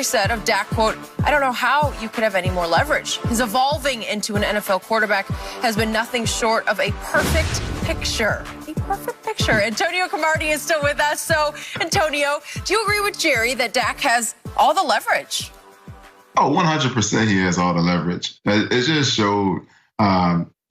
said of Dak, quote, "I don't know how you could have any more leverage. His evolving into an NFL quarterback has been nothing short of a perfect picture." A perfect picture. Antonio Cromartie is still with us. So, Antonio, do you agree with Jerry that Dak has all the leverage? Oh, 100% he has all the leverage. It just showed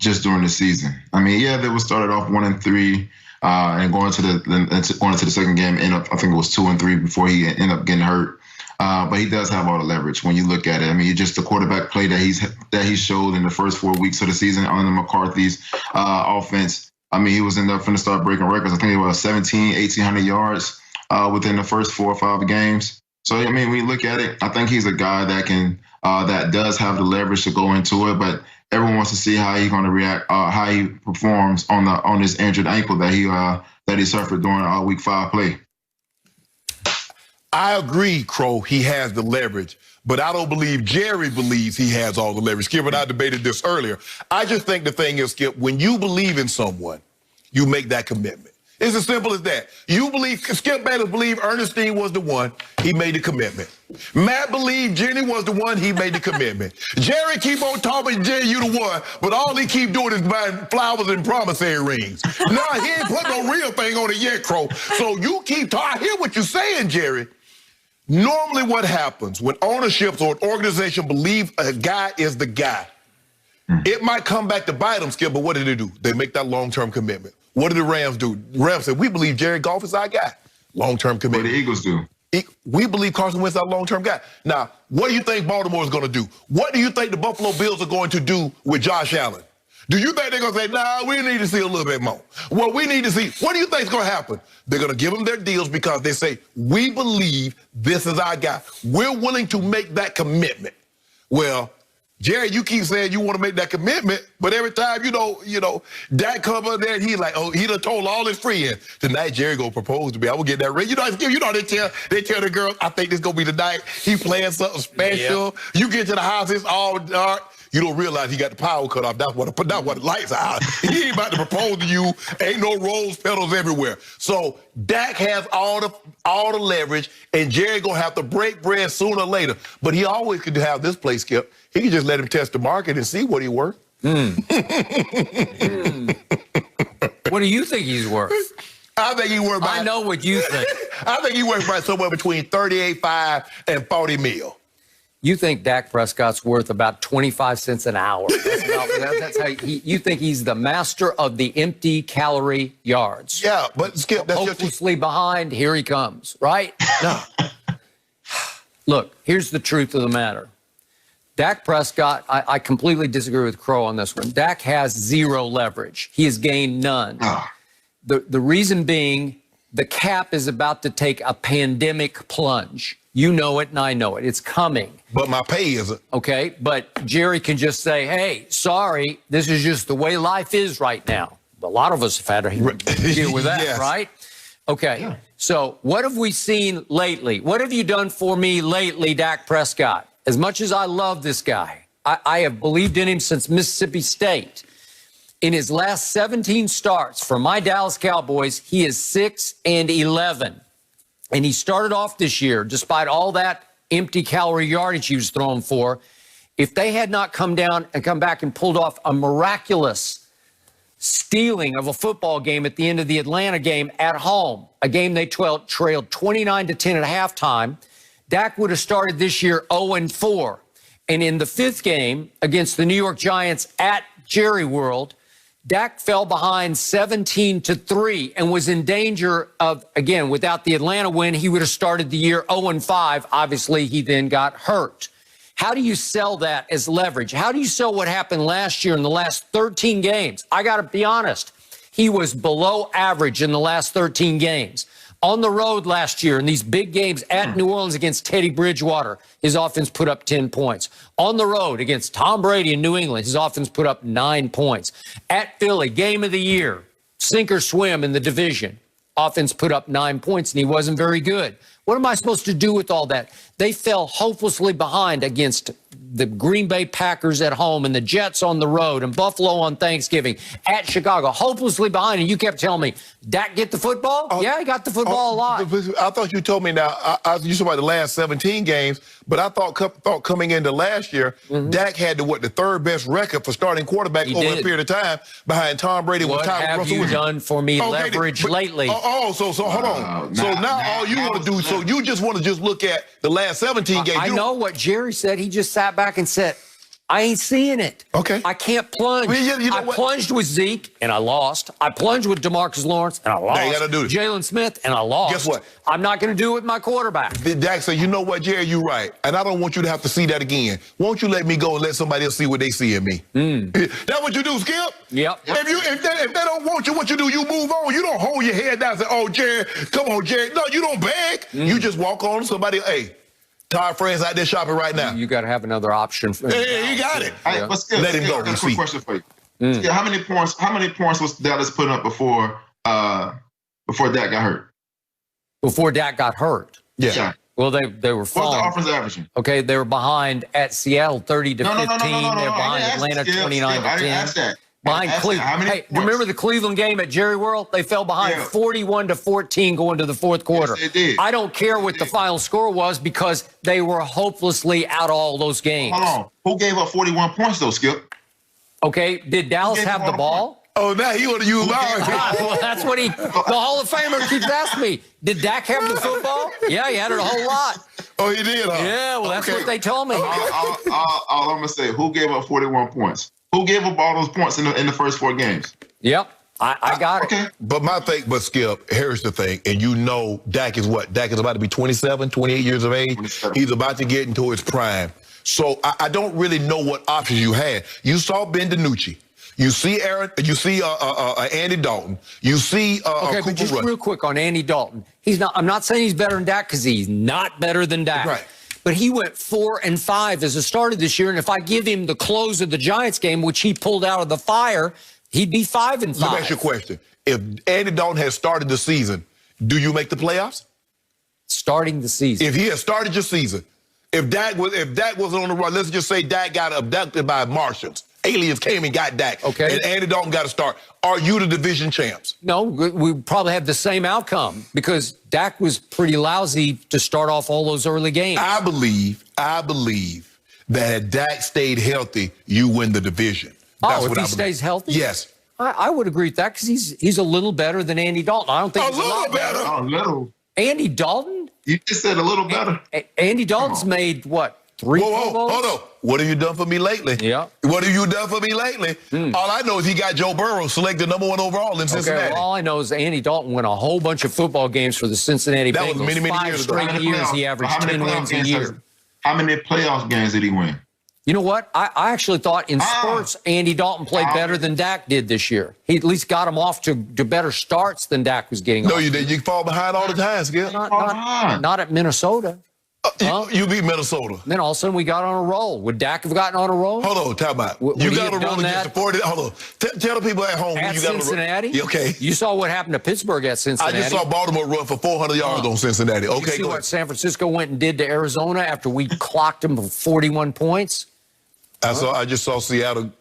just during the season. I mean, yeah, they were started off 1-3 and going into the second game, I think it was 2-3 before he ended up getting hurt. But he does have all the leverage when you look at it. I mean, just the quarterback play that he showed in the first 4 weeks of the season under McCarthy's offense. I mean, he was in there finna start breaking records. I think it was 1,800 yards within the first 4 or 5 games. So, I mean, when you look at it, I think he's a guy that does have the leverage to go into it, but everyone wants to see how he's going to react, how he performs on this injured ankle that he suffered during week 5 play. I agree, Crow, he has the leverage, but I don't believe Jerry believes he has all the leverage. Skip and I debated this earlier. I just think the thing is, Skip, when you believe in someone, you make that commitment. It's as simple as that. You believe, Skip Bayless believed Ernestine was the one, he made the commitment. Matt believed Jenny was the one, he made the commitment. Jerry keep on talking, Jerry, you the one, but all he keep doing is buying flowers and promissory rings. No, he ain't put no real thing on it yet, Crow. So you keep talking. I hear what you're saying, Jerry. Normally what happens when ownerships or an organization believe a guy is the guy, it might come back to bite them, Skip, but what did they do? They make that long-term commitment. What did the Rams do? The Rams said, we believe Jared Goff is our guy. Long-term commitment. What the Eagles do? We believe Carson Wentz is our long-term guy. Now, what do you think Baltimore is going to do? What do you think the Buffalo Bills are going to do with Josh Allen? Do you think they're going to say, nah, we need to see a little bit more? Well, we need to see. What do you think is going to happen? They're going to give them their deals because they say, we believe this is our guy. We're willing to make that commitment. Well, Jerry, you keep saying you want to make that commitment, but every time, you know, Dak come up there and he like, oh, he done told all his friends, tonight Jerry gonna propose to me. I will get that ring. You know, they tell the girls, I think this gonna be the night. He playing something special. Yeah. You get to the house, it's all dark. You don't realize he got the power cut off. That's what the lights are out. He ain't about to propose to you. Ain't no rose petals everywhere. So Dak has all the leverage, and Jerry gonna have to break bread sooner or later. But he always could have this play, Skip. He could just let him test the market and see what he worth. What do you think he's worth? I think he's worth. I know what you think. I think he's worth right somewhere between $38.5 and $40 million. You think Dak Prescott's worth about 25 cents an hour. That's how you think he's the master of the empty calorie yards. Yeah, but Skip, that's hopelessly behind. Here he comes, right? No. Look, here's the truth of the matter. Dak Prescott, I completely disagree with Crow on this one. Dak has zero leverage. He has gained none. The reason being, the cap is about to take a pandemic plunge. You know it and I know it. It's coming. But my pay isn't. Okay, but Jerry can just say, hey, sorry, this is just the way life is right now. A lot of us have had to deal with that, yes. Right? Okay, yeah. So what have we seen lately? What have you done for me lately, Dak Prescott? As much as I love this guy, I have believed in him since Mississippi State. In his last 17 starts for my Dallas Cowboys, he is 6-11. And he started off this year, despite all that empty calorie yardage he was thrown for, if they had not come down and come back and pulled off a miraculous stealing of a football game at the end of the Atlanta game at home, a game they trailed 29-10 at halftime, Dak would have started this year 0-4. And in the 5th game against the New York Giants at Jerry World, Dak fell behind 17-3 and was in danger of, again, without the Atlanta win, he would have started the year 0-5. Obviously, he then got hurt. How do you sell that as leverage? How do you sell what happened last year in the last 13 games? I got to be honest. He was below average in the last 13 games. On the road last year in these big games at New Orleans against Teddy Bridgewater, his offense put up 10 points. On the road against Tom Brady in New England, his offense put up 9 points. At Philly, game of the year, sink or swim in the division, offense put up 9 points, and he wasn't very good. What am I supposed to do with all that? They fell hopelessly behind against the Green Bay Packers at home and the Jets on the road and Buffalo on Thanksgiving at Chicago, hopelessly behind. And you kept telling me, Dak get the football? Yeah, he got the football a lot. I thought you told me now, you said about the last 17 games, but I thought coming into last year, Dak had the third best record for starting quarterback over a period of time behind Tom Brady with Russell Wilson. What have you done for me leverage lately? So hold on. So now all you want to do, so you just want to just look at the last 17 games. I know what Jerry said. He just sat back and said, I ain't seeing it. Okay. I can't plunge. I plunged with Zeke, and I lost. I plunged with DeMarcus Lawrence, and I lost. Now you got to do it. Jalen Smith, and I lost. Guess what? I'm not going to do it with my quarterback. Dak said, you know what, Jerry, you're right. And I don't want you to have to see that again. Won't you let me go and let somebody else see what they see in me? That's what you do, Skip? Yep. If they don't want you, what you do, you move on. You don't hold your head down and say, oh, Jerry, come on, Jerry. No, you don't beg. You just walk on to somebody, hey, Todd friends out there shopping right now. You got to have another option. Hey, you got it. But Skip, let him go. A quick question for you. Skip, how many points was Dallas putting up before Dak got hurt? Before Dak got hurt? Yeah. Well, they were falling. What's the offense averaging? Okay, they were behind at Seattle 30 to 15. No. They're behind Atlanta 29 to 10. Behind Cleveland. Hey, remember the Cleveland game at Jerry World? They fell behind 41 to 14 going to the fourth quarter. Yes, they did. I don't care what the final score was because they were hopelessly out of all those games. Hold on. Who gave up 41 points though, Skip? Okay, did Dallas have the ball? Oh, now he want to use Well, that's what the Hall of Famer keeps asking me. Did Dak have the football? Yeah, he had it a whole lot. Oh, he did, huh? Yeah, well, that's what they told me. All I'm going to say, who gave up 41 points? Who gave up all those points in the first 4 games? Yep, I got it. Okay. But Skip, here's the thing, and you know Dak is what? Dak is about to be 27, 28 years of age. 27. He's about to get into his prime. So I don't really know what options you had. You saw Ben DiNucci. You see Andy Dalton. You see okay, Cooper but just Rush. real quick on Andy Dalton. I'm not saying he's better than Dak because he's not better than Dak. Right. But he went 4-5 as a starter this year, and if I give him the close of the Giants game, which he pulled out of the fire, he'd be 5-5. Let me ask you a question. If Andy Dalton had started the season, do you make the playoffs? Starting the season. If he had started your season, if Dak wasn't on the run, let's just say Dak got abducted by Martians. Aliens came and got Dak. Okay. And Andy Dalton got to start. Are you the division champs? No, we probably have the same outcome because Dak was pretty lousy to start off all those early games. I believe that had Dak stayed healthy, you win the division. That's if he stays healthy? Yes. I would agree with that because he's a little better than Andy Dalton. I don't think he's a lot better. A little. Andy Dalton? You just said a little better. Andy Dalton's made, what, 3 Pro Bowls? Hold on. What have you done for me lately? Yeah. What have you done for me lately? All I know is he got Joe Burrow selected #1 overall in Cincinnati. Okay, well, all I know is Andy Dalton won a whole bunch of football games for the Cincinnati Bengals. That was many, many years ago. 5 straight years he averaged 10 wins a year. How many playoff games did he win? You know what? I actually thought in spurts Andy Dalton played better than Dak did this year. He at least got him off to better starts than Dak was getting off. No, you did. You fall behind all the time, Skip. Not at Minnesota. You beat Minnesota. Then all of a sudden we got on a roll. Would Dak have gotten on a roll? Hold on, time out. You got a roll against the 40. Hold on. Tell the people at home at you got Cincinnati. Okay. You saw what happened to Pittsburgh at Cincinnati. I just saw Baltimore run for 400 yards on Cincinnati. Okay, you see what San Francisco went and did to Arizona after we clocked them for 41 points? I just saw Seattle